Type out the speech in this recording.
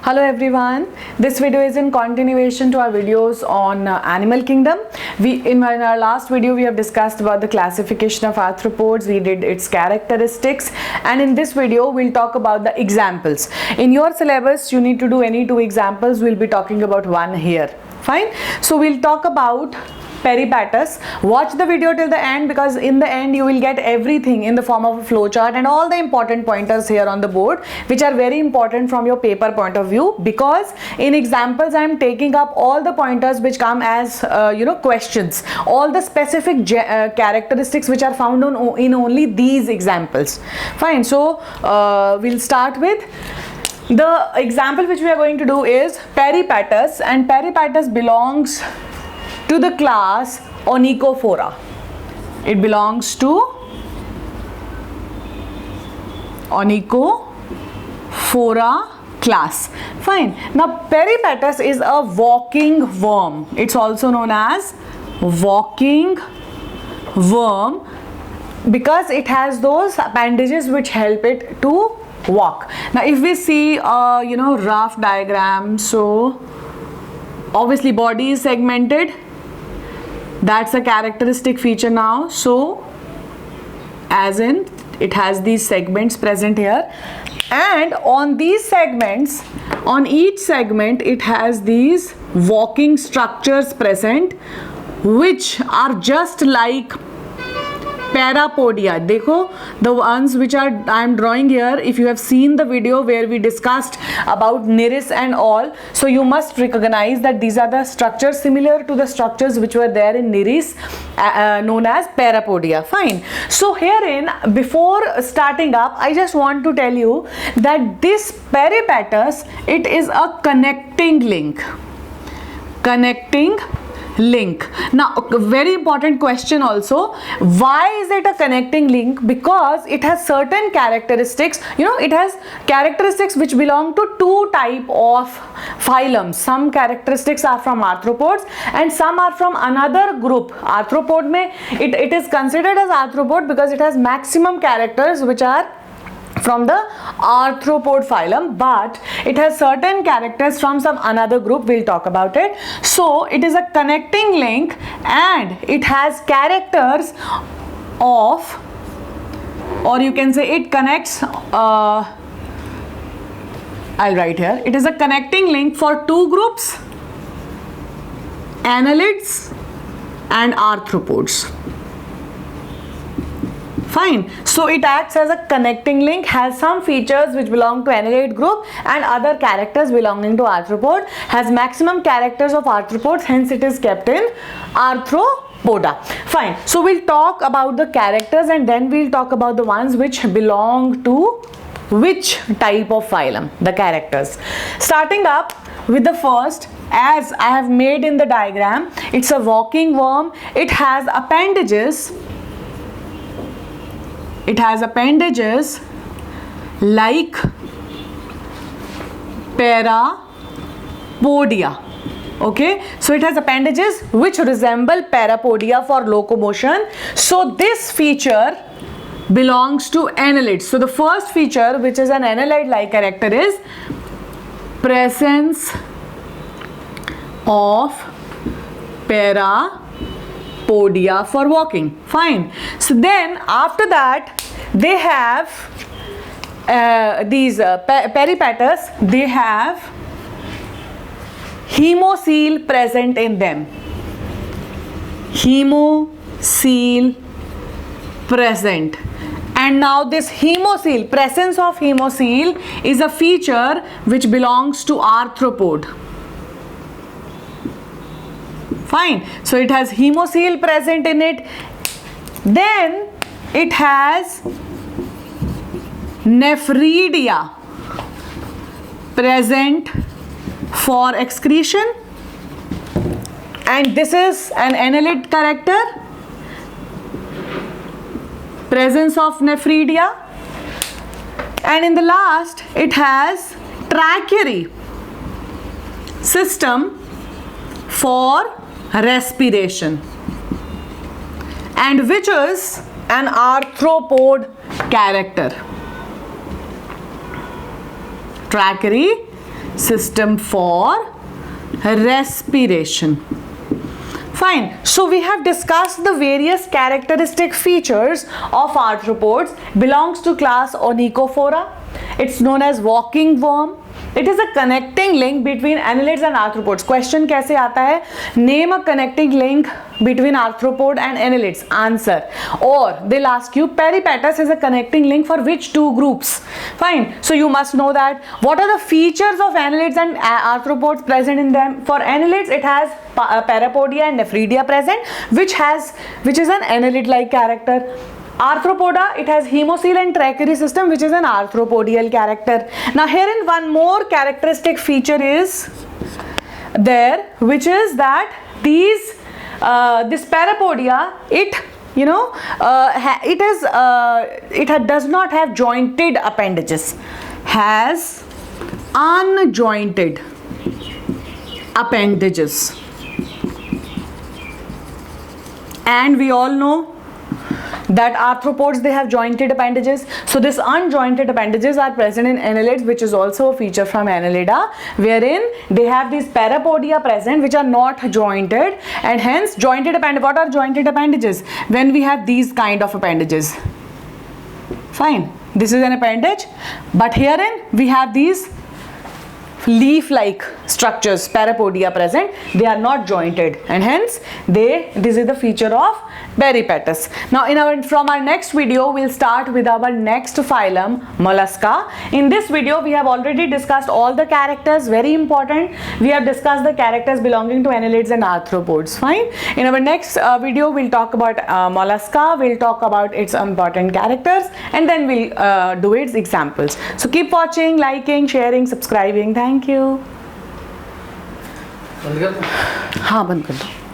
Hello everyone, this video is in continuation to our videos on animal kingdom. In our last video we have discussed about the classification of arthropods, we did its characteristics, and in this video we'll talk about the examples. In your syllabus you need to do any two examples, we'll be talking about one here. Fine, so we'll talk about peripatus. Watch the video till the end, because in the end you will get everything in the form of a flowchart and all the important pointers here on the board, which are very important from your paper point of view, because in examples I am taking up all the pointers which come as questions, all the specific characteristics which are found in only these examples. Fine, so we'll start with the example which we are going to do is peripatus, and peripatus belongs to the class Onychophora. It belongs to Onychophora class. Fine. Now peripatus is a walking worm. It's also known as walking worm because it has those appendages which help it to walk. Now if we see rough diagram, so obviously body is segmented. That's a characteristic feature now. So as in it has these segments present here, and on these segments, on each segment it has these walking structures present which are just like parapodia. Dekho, the ones which I am drawing here, if you have seen the video where we discussed about Nereis and all, so you must recognize that these are the structures similar to the structures which were there in Nereis, known as parapodia. Fine. So herein, before starting up, I just want to tell you that this peripatus, it is a connecting link. Connecting link. Now a very important question also, why is it a connecting link? Because it has certain characteristics, it has characteristics which belong to two type of phylums. Some characteristics are from arthropods and some are from another group. Arthropod it is considered as arthropod because it has maximum characters which are from the arthropod phylum, but it has certain characters from some another group. We'll talk about it. So it is a connecting link and it has characters of, or you can say it connects, I'll write here, it is a connecting link for two groups, annelids and arthropods. Fine. So it acts as a connecting link, has some features which belong to annelid group and other characters belonging to arthropod, has maximum characters of arthropods, hence it is kept in Arthropoda. Fine. So we'll talk about the characters and then we'll talk about the ones which belong to which type of phylum, the characters. Starting up with the first, as I have made in the diagram, it's a walking worm. It has appendages. It has appendages like parapodia. Okay, so it has appendages which resemble parapodia for locomotion. So this feature belongs to annelids. So the first feature, which is an annelid like character, is presence of parapodia for walking. Fine. So then after that they have these peripatus, they have hemocoel present in them. Hemocoel present. And now this hemocoel, presence of hemocoel, is a feature which belongs to arthropod. Fine. So it has hemocoel present in it. Then it has nephridia present for excretion. And this is an annelid character. Presence of nephridia. And in the last, it has trachary system for respiration, and which is an arthropod character. Trachary system for respiration. Fine. So we have discussed the various characteristic features of arthropods. Belongs to class Onychophora. It's known as walking worm. It is a connecting link between annelids and arthropods. Question कैसे आता है? Name a connecting link between arthropod and annelids. Answer. Or they'll ask you peripatus is a connecting link for which two groups? Fine. So you must know that. What are the features of annelids and arthropods present in them? For annelids, it has parapodia and nephridia present, which is an annelid-like character. Arthropoda, it has hemocoel and tracheary system, which is an arthropodial character. Now herein one more characteristic feature is there, which is that this parapodia, it does not have jointed appendages, has unjointed appendages, and we all know that arthropods, they have jointed appendages. So this unjointed appendages are present in annelids, which is also a feature from Annelida, wherein they have these parapodia present which are not jointed, and hence jointed appendage. What are jointed appendages? When we have these kind of appendages. Fine, this is an appendage, but herein we have these leaf-like structures, parapodia present. They are not jointed, and hence this is the feature of peripatus. Now from our next video, we'll start with our next phylum, Mollusca. In this video, we have already discussed all the characters, very important. We have discussed the characters belonging to annelids and arthropods. Fine. In our next video, we'll talk about Mollusca. We'll talk about its important characters, and then we'll do its examples. So keep watching, liking, sharing, subscribing. Thank you. हाँ बंद कर दो.